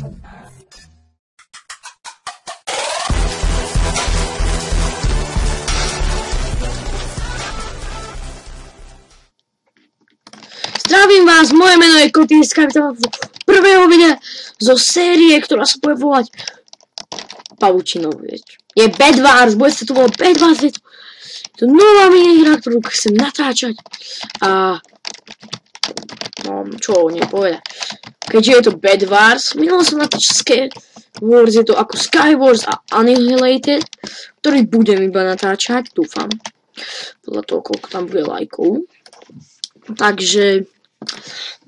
Zdravím vás, moje meno je Kotýska, vítam vás prvého videa zo série, ktorá sa bude volať Pavučinov, je Bed Wars, bude sa to volať Bed Wars, je to nová minihra, ktorú chcem natáčať a no, čo o nej povedať. Keďže je to Bed Wars, minul som natáčal Skywars, je to ako Skywars a Annihilated, ktorý budem iba natáčať, dúfam, podľa toho, koľko tam bude lajkov. Takže,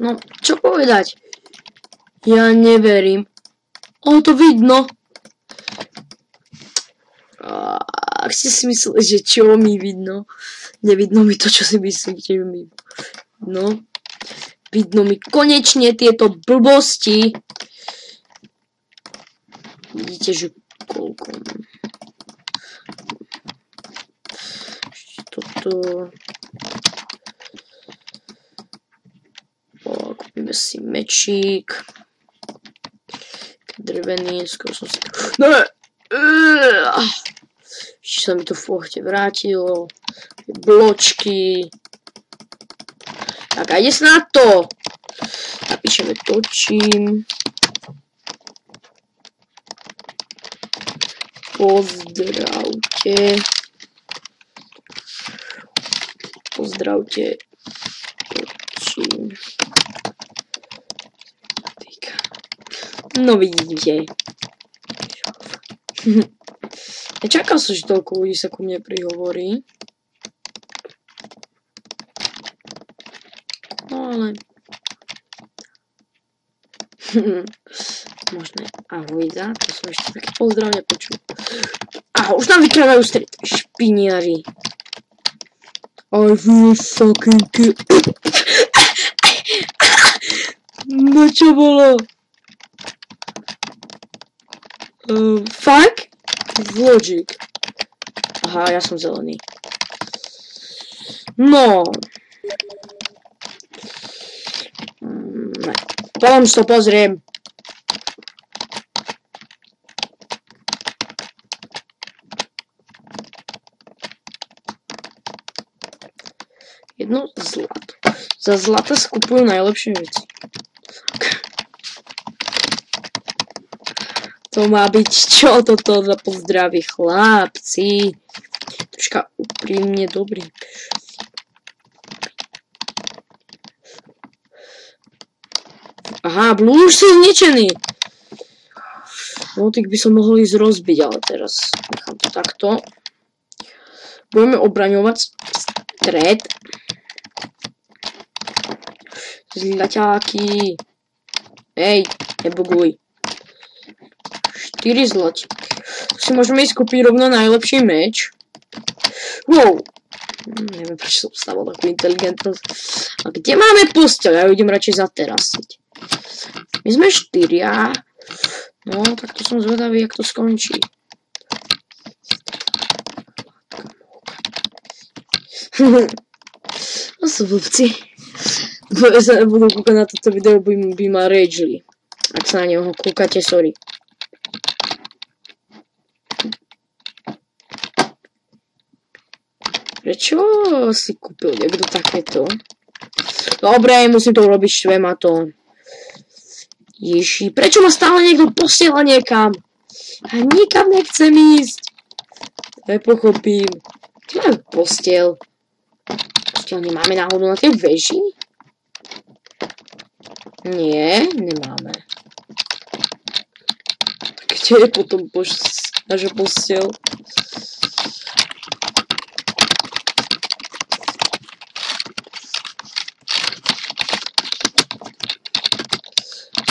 no, čo povedať? Ja neverím. O, to vidno. Ak ste si mysleli, že čo mi vidno, nevidno mi to, čo si myslíte, že mi vidno. Vidno mi konečne tieto blbosti. Vidíte, že koľko. Toto. Kúpime si mečík. Drevený, skoro som si... Ne! Ešte sa mi to v pochte vrátilo. Bločky. Tak a ide sa na to. Napíšeme točím. Pozdravte. Pozdravte. Točím. No vidíte. Nečakal som, že toľko ľudí sa ku mne prihovorí. No ale... Možné. Ahoj, to som ešte taký pozdrav nepočul. Aha, už nám vykrávajú stred. Špiniari. I feel fucking good. No čo bolo? Fuck? Logic. Aha, ja som zelený. No. Ne. Potom si to pozriem. Jedno zlato. Za zlato skupujú najlepšie veci. To má byť čo toto za pozdraví chlapci. Troška úprimne dobrý. Aha, blú už sú zničený. No, tých by som mohol ísť rozbiť, ale teraz nechám to takto. Budeme obraňovať stred. Zlaťáky. Hej, nebuguj. 4 zlati. Si môžeme ísť kúpiť rovno najlepší meč. Wow. Neviem, prečo som stavil takú inteligentnosť. A kde máme posteľ? Ja ju idem radšej zaterasiť. My sme 4. No, tak to som zvedavý, jak to skončí. No sú blbci. Budú kúkať na toto video, by ma rageli. Ak sa na neho kúkate, sorry. Prečo si kúpil niekto takéto? Dobre, musím to urobiť štvematón. Ježi, prečo ma stále niekto posiela niekam? A nikam nechcem ísť. Nepochopím. Kde majú posteľ? Posteľ nemáme náhodou na tej veži? Nie, nemáme. Kde je potom naša posteľ?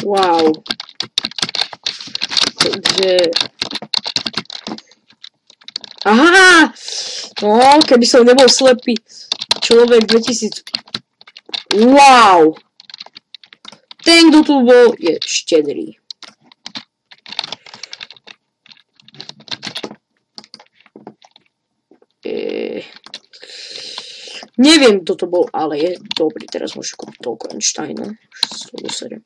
Wow. Takže... Aha! No, keby som nebol slepý človek 2000... Wow! Ten, kto tu bol, je štedrý. Neviem, kto to bol, ale je dobrý. Teraz môžu kúpiť toľko Einsteinu. 107.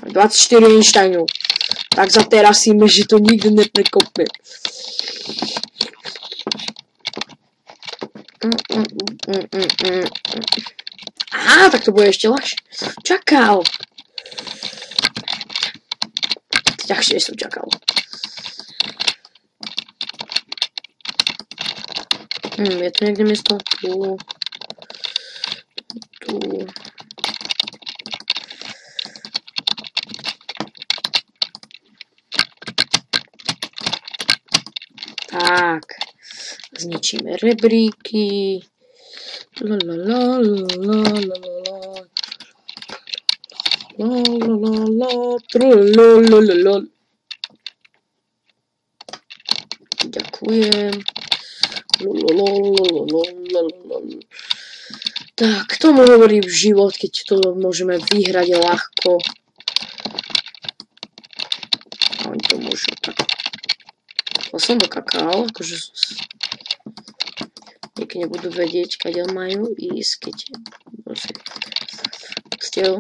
24 Einsteinů. Tak zaterasíme, že to nikdy neprekopne. Aha, tak to bude ešte ľahšie. Čakal. Ťažšie som čakal. Je tu niekde miesto? Tu. Tak. Zničíme rebríky. Ďakujem. Tak, k tomu hovorí život, keď to môžeme vyhrať ľahko. A oni to môžu tak. Som do kakao, akože niekedy nebudú vedieť, kade majú ísť, keď stiel.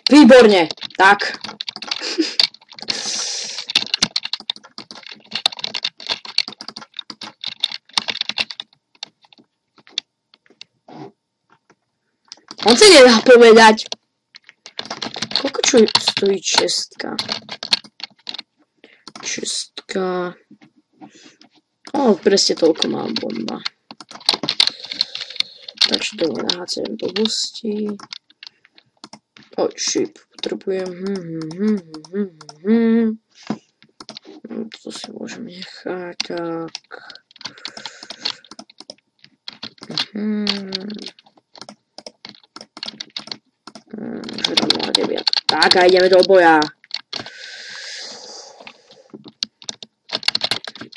Výborne, tak. On sa nedá povedať. Koľko čo stojí čestka? Čestka. Presne toľko má bomba. Takže dole nahádzam blbosti. Šip potrebujem. To si môžem nechať, tak. Tak a ideme do boja.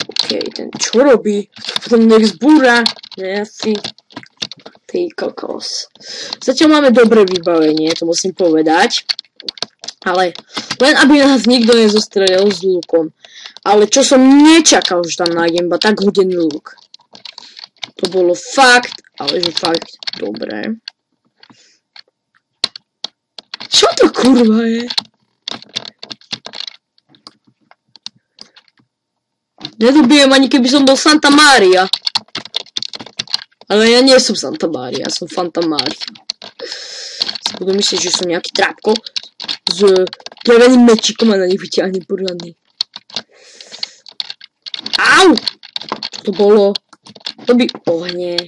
OK, ten čo robí? Potom nech zbúra. Ne, asi. Ty kokos. Zatiaľ máme dobré vybavenie, to musím povedať. Ale len aby nás nikto nezostrelil s lukom. Ale čo som nečakal, že tam nájdem iba tak hodený luk. To bolo fakt, ale že fakt dobré. Čo to kurva je? Nedobijem ani keby som bol Santa Maria. Ale ja nie som Santa Maria, ja som Fanta Maria. Si budú myslieť, že som nejaký trápko s dreveným mečikom a na nich vyťahnem poriadny. Au! Čo to bolo? To by... nie.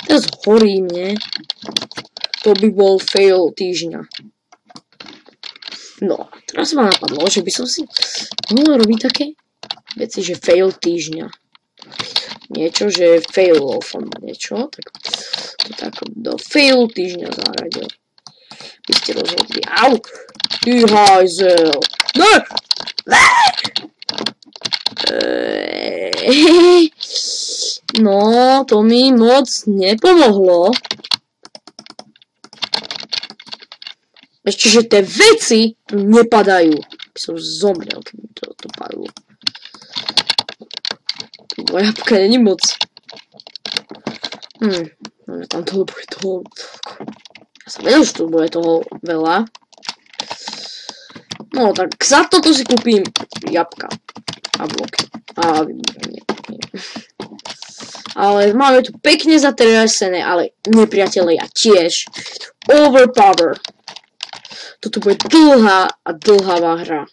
Teraz horí mne. To by bol fail týždňa. No, teraz ma napadlo, že by som si mohol robiť také veci, že fail týždňa. Niečo, že failol som niečo, tak to tak do fail týždňa zaradil. Vy ste rozhodli. Au! Ty hajzel! Ne! No, to mi moc nepomohlo. Ešte, že tie veci tu nepadajú. By som zomrel, keby to padlo. Moja jabka není moc. No, tam toho bude toho... Ja som vedel, že tu bude toho veľa. No, tak za toto si kúpim jabka. A bloky. A nie. Ale máme tu pekne zatresené, ale nepriatelia tiež. Overpower. Toto bude dlhá a dlhavá hra.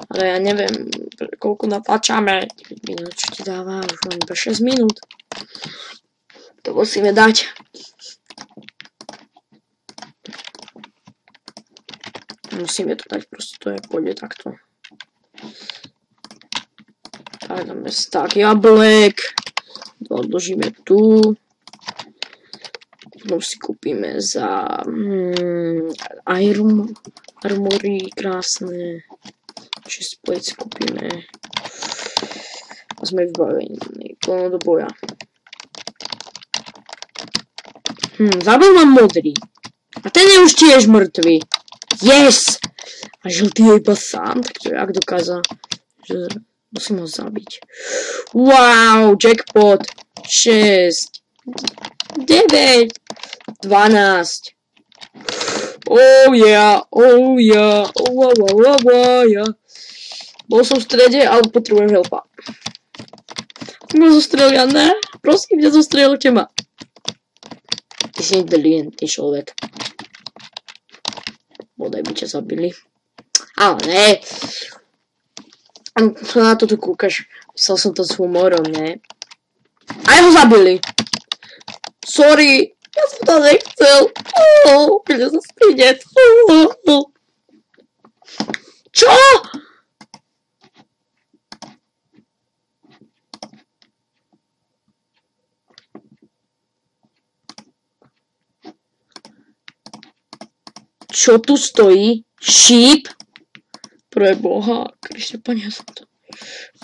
Ale ja neviem, koľko natáčame. 9 minút, čo ti dáva? Už mám iba 6 minút. To musíme dať. Musíme to dať, proste to je, pôjde takto. Tak dáme stack jablek. To odložíme tu. Potom si kúpime za armory krásne. 6 plate si kúpime. A sme vybavení. Plno do boja. Zabil mám modrý. A ten je už tiež mŕtvý. Yes! A žltý je iba sám, tak to jak dokázal? Že musím ho zabiť. Wow, jackpot. 6, 9, 12. Oh yeah, oh yeah, yeah. Bol som v strede, ale potrebujem helpa. Ma zostrelia, ne? Prosím, nezostrelte ma. Ty si inteligentný človek. Bodaj by ťa zabili. Ale ne. Na to tu kúkaš. Myslel som to s humorom, ne? Aj ho zabili. Sorry. Ja som to nechcel. Kde sa spínec. Čo? Čo tu stojí? Šíp? Preboha, Kriste, Pane, ja som to...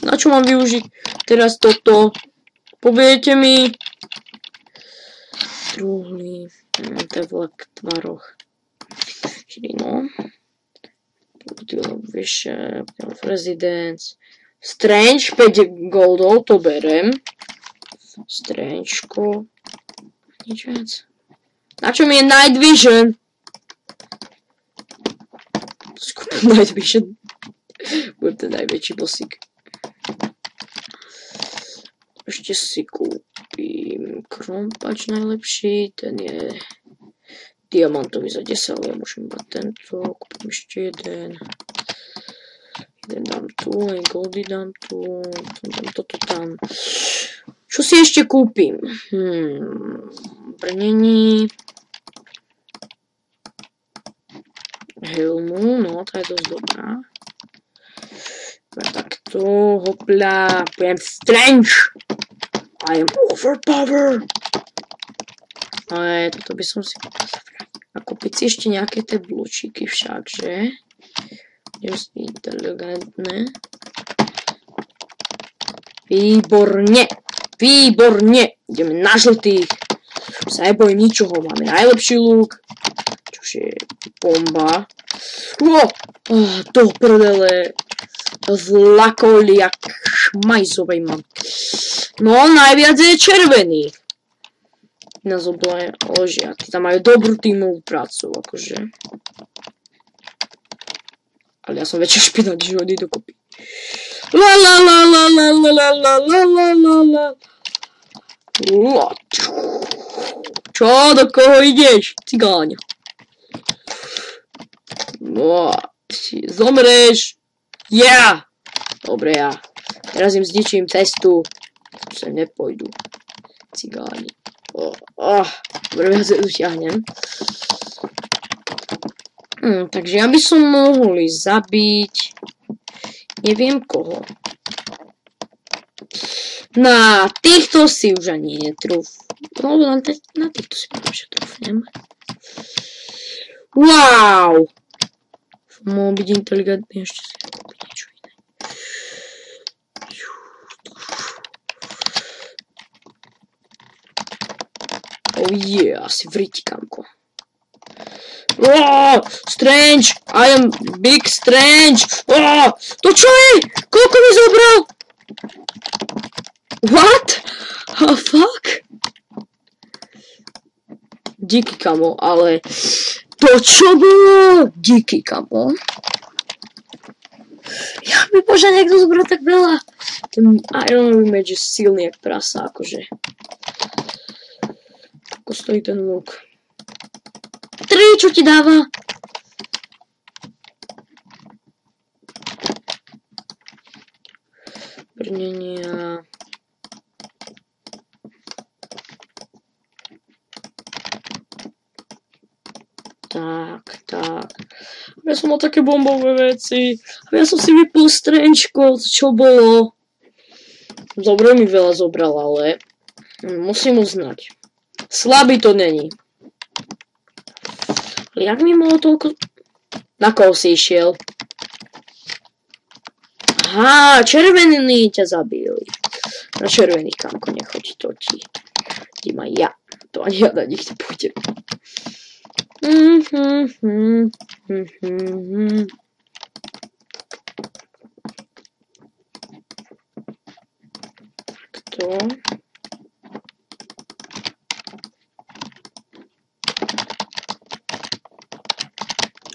Na čo mám využiť teraz toto? Poviete mi? Truhly. To je vlak v tvaroch. Čili no. Vyše. Residence. Strange, 5 goldov, to berem. Strangeko. Nič viac. Na čo mi je Night Vision? Night Vision. Budem ten najväčší bosík. Ešte si kúpim krompač najlepší. Ten je diamantový za 10, ale ja môžem mať tento. Kúpim ešte jeden. Jeden dám tu, aj goldy dám tu. Dám toto tam. Čo si ešte kúpim? Brnení. Helmu, no, tá je dosť dobrá. Takto, hopla, budem strange. I am overpowered. Ale toto by som si zavrať. A kúpiť si ešte nejaké tie blúčiky však, že? Budem si inteligentné. Výborne, výborne. Ideme na žltých. Sa nebojím ničoho, máme najlepší luk. Čož je bomba. Do prdele. Zlakoli jak šmajzovej mám. No, najviac je červený. Na zobla ložia. Tí tam majú dobrú tímovú prácu, akože. Ale ja som väčšia špina, když hodí dokopy. La la la la la la la la la la la la. Čo, do koho ideš, cigáň? No, si zomreš. Yeah! Dobre, ja. Teraz im zničím cestu. Sem nepôjdu. Cigáni. Dobre, ja sa utiahnem. Takže ja by som mohol ísť zabiť. Neviem koho. Na týchto si už ani netrúf. No, na týchto si poviem, že trúfnem. Wow! Mohol byť inteligentný, ešte si kúpiť niečo iné. Oh yeah, asi vriti, kamko. Strange! I am big strange! To čo je? Koľko mi zobral? What? Oh fuck? Díky, kamo, ale... To čo bolo? Díky, kamo. Ja mi bože, niekto zobral tak veľa. Ten Iron Image je silný jak prasa, akože. Ako stojí ten luk? 3, čo ti dáva? Brnenia. Tak. Ja som mal také bombové veci. Ja som si vypil strančko, čo bolo. Dobre mi veľa zobral, ale musím uznať. Slabý to není. Jak mi mohlo toľko... Na koho si išiel? Aha, červení ťa zabili. Na červených, kamko, nechoď, to ti ma ja. To ani ja na nich nepôjdem. To.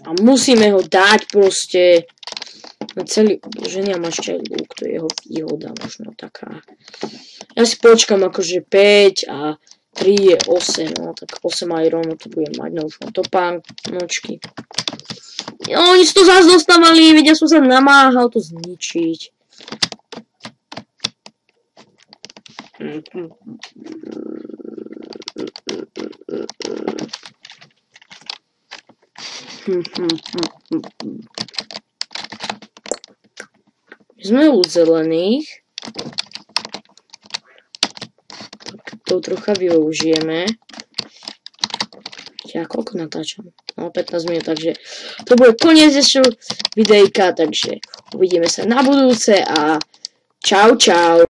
A musíme ho dať proste na celý, že nemám ešte aj lúk, to je jeho výhoda možno taká. Ja si počkam akože 5 a 3 je 8, no tak 8 aj rovno to budem mať, no už mám topánočky. No oni si to zás dostávali, veď ja som sa namáhal to zničiť. Sme u zelených. To trocha využijeme. Ja koľko natáčam? No 15 minút, takže to bude koniec ešte videjka, takže uvidíme sa na budúce a čau čau.